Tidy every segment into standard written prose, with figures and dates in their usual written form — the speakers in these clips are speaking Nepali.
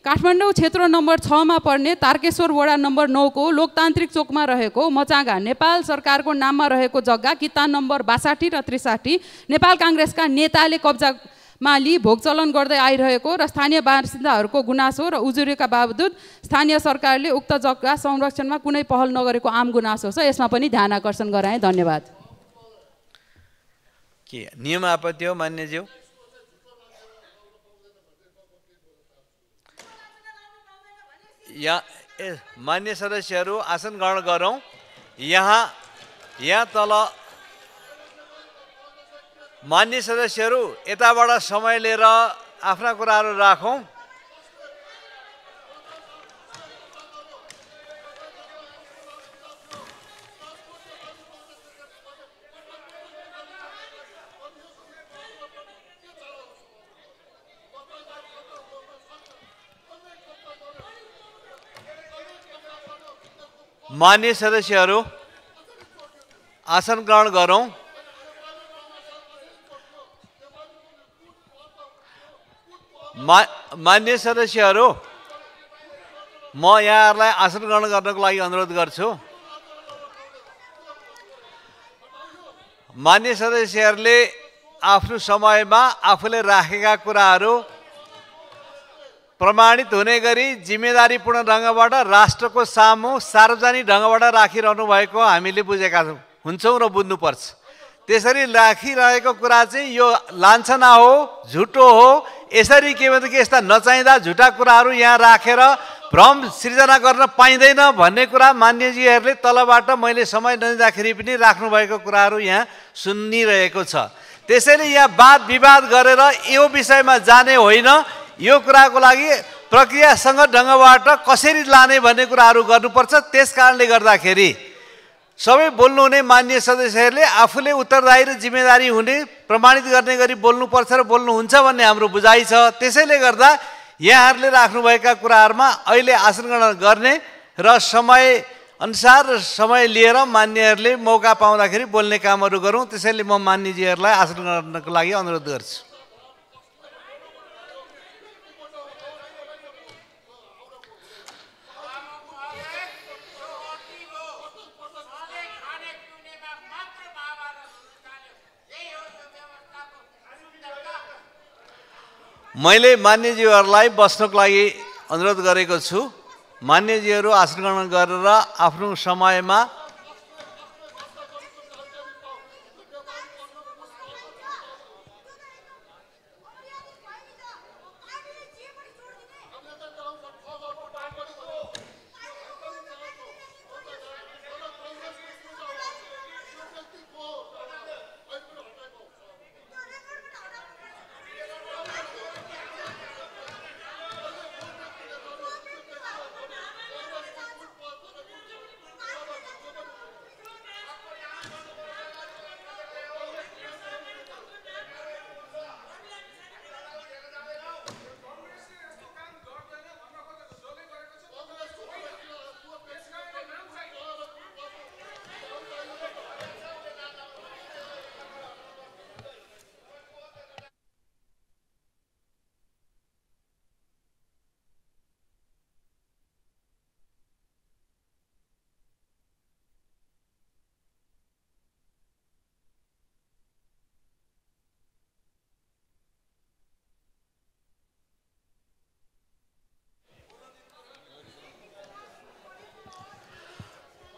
काठमाडौँ क्षेत्र नम्बर 6 मा पर्ने तारकेश्वर वडा नम्बर 9 को लोकतान्त्रिक चोकमा रहेको मचागा नेपाल सरकारको नाममा रहेको जग्गा किता नम्बर 62 र 63 नेपाल कांग्रेसका नेताले कब्जामा लिई भोगचलन गर्दै आइरहेको र स्थानीय बासिन्दाहरूको गुनासो र उजुरीका बावजुद स्थानीय सरकारले उक्त जग्गा संरक्षणमा कुनै पहल नगरेको आम गुनासो छ। यसमा पनि ध्यान आकर्षण गराए। धन्यवाद। के नियम आपत्ति हो मान्यज्यू? मान्य सदस्यहरू आसन ग्रहण गरौँ। यहाँ तल मान्य सदस्यहरू यताबाट समय लिएर आफ्ना कुराहरू राखौँ। मान्य सदस्यहरू आसन ग्रहण गरौँ। मान्य सदस्यहरू म यहाँहरूलाई आसन ग्रहण गर्नको लागि अनुरोध गर्छु। मान्य सदस्यहरूले आफ्नो समयमा आफूले राखेका कुराहरू प्रमाणित हुने गरी जिम्मेदारीपूर्ण ढङ्गबाट राष्ट्रको सामु सार्वजनिक ढङ्गबाट राखिरहनु भएको हामीले बुझेका हुन्छौँ र बुझ्नुपर्छ। त्यसरी राखिरहेको कुरा चाहिँ यो लान्छना हो, झुटो हो। यसरी के भन्छ कि यस्ता नचाहिँदा झुटा कुराहरू यहाँ राखेर भ्रम सृजना गर्न पाइँदैन भन्ने कुरा मान्यजीहरूले तलबाट मैले समय नदिँदाखेरि पनि राख्नुभएको कुराहरू यहाँ सुनिरहेको छ। त्यसैले यहाँ वाद विवाद गरेर यो विषयमा जाने होइन, यो कुराको लागि प्रक्रियासँग ढङ्गबाट कसरी लाने भन्ने कुराहरू गर्नुपर्छ। त्यस कारणले गर्दाखेरि सबै बोल्नुहुने मान्य सदस्यहरूले आफूले उत्तरदायी र जिम्मेदारी हुने प्रमाणित गर्ने गरी बोल्नुपर्छ र बोल्नुहुन्छ भन्ने हाम्रो बुझाइ छ। त्यसैले गर्दा यहाँहरूले राख्नुभएका कुराहरूमा अहिले आसन ग्रहण गर्ने र समय अनुसार समय लिएर मान्यहरूले मौका पाउँदाखेरि बोल्ने कामहरू गरौँ। त्यसैले म मान्यजीहरूलाई आसन ग्रहणको लागि अनुरोध गर्छु। मैले मान्यजीहरूलाई बस्नको लागि अनुरोध गरेको छु। मान्यजीहरू आसन ग्रहण गरेर आफ्नो समयमा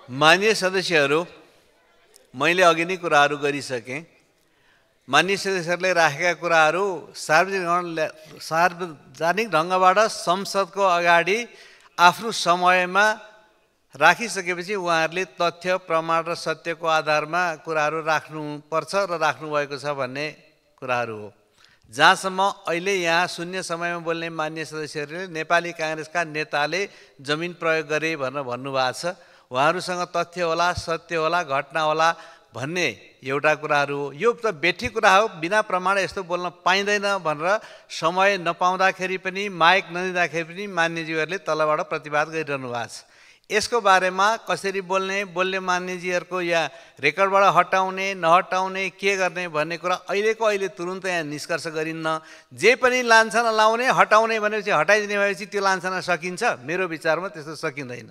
मान्य सदस्यहरू मैले अघि नै कुराहरू गरिसकेँ। मान्य सदस्यहरूले राखेका कुराहरू सार्वजनिक ढङ्गबाट संसदको अगाडि आफ्नो समयमा राखिसकेपछि उहाँहरूले तथ्य प्रमाण र सत्यको आधारमा कुराहरू राख्नुपर्छ र राख्नुभएको छ भन्ने कुराहरू हो। जहाँसम्म अहिले यहाँ शून्य समयमा बोल्ने मान्य सदस्यहरूले नेपाली काङ्ग्रेसका नेताले जमिन प्रयोग गरे भनेर भन्नुभएको छ। उहाँहरूसँग तथ्य होला, सत्य होला, घटना होला भन्ने एउटा कुराहरू हो। यो त बेठी कुरा हो, बिना प्रमाण यस्तो बोल्न पाइँदैन भनेर समय नपाउँदाखेरि पनि माइक नदिँदाखेरि पनि मान्यज्यूहरूले तलबाट प्रतिवाद गरिरहनु भएको छ। यसको बारेमा कसरी बोल्ने मान्यजीहरूको या रेकर्डबाट हटाउने नहटाउने के गर्ने भन्ने कुरा अहिले तुरुन्तै यहाँ निष्कर्ष गरिन्न। जे पनि लान्छना लाउने हटाउने भनेपछि हटाइदिने भएपछि त्यो लान्छना सकिन्छ? मेरो विचारमा त्यस्तो सकिँदैन।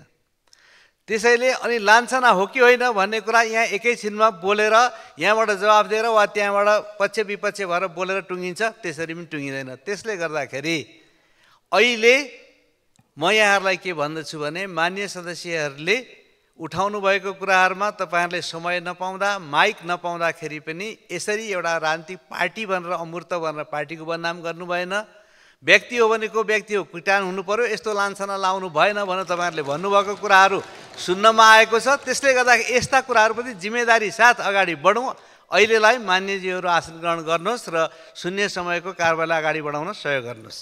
त्यसैले अनि लान्छना हो कि होइन भन्ने कुरा यहाँ एकैछिनमा बोलेर यहाँबाट जवाफ दिएर वा त्यहाँबाट पक्ष विपक्ष भएर बोलेर टुङ्गिन्छ, त्यसरी पनि टुङ्गिँदैन। त्यसले गर्दाखेरि अहिले म यहाँहरूलाई के भन्दछु भने मान्य सदस्यहरूले उठाउनु भएको कुराहरूमा तपाईँहरूले समय नपाउँदा माइक नपाउँदाखेरि पनि यसरी एउटा राजनीतिक पार्टी भनेर अमूर्त भनेर पार्टीको बदनाम गर्नु भएन। व्यक्ति हो भनेको व्यक्ति हो, किटान हुनु पर्यो, यस्तो लान्छना लाउनु भएन भनेर तपाईँहरूले भन्नुभएको कुराहरू सुन्नमा आएको छ। त्यसले गर्दाखेरि यस्ता कुराहरूप्रति जिम्मेदारी साथ अगाडि बढौँ। अहिलेलाई मान्यजीहरू आसन ग्रहण गर्नुहोस् र शून्य समयको कारबाहीलाई अगाडि बढाउन सहयोग गर्नुहोस्।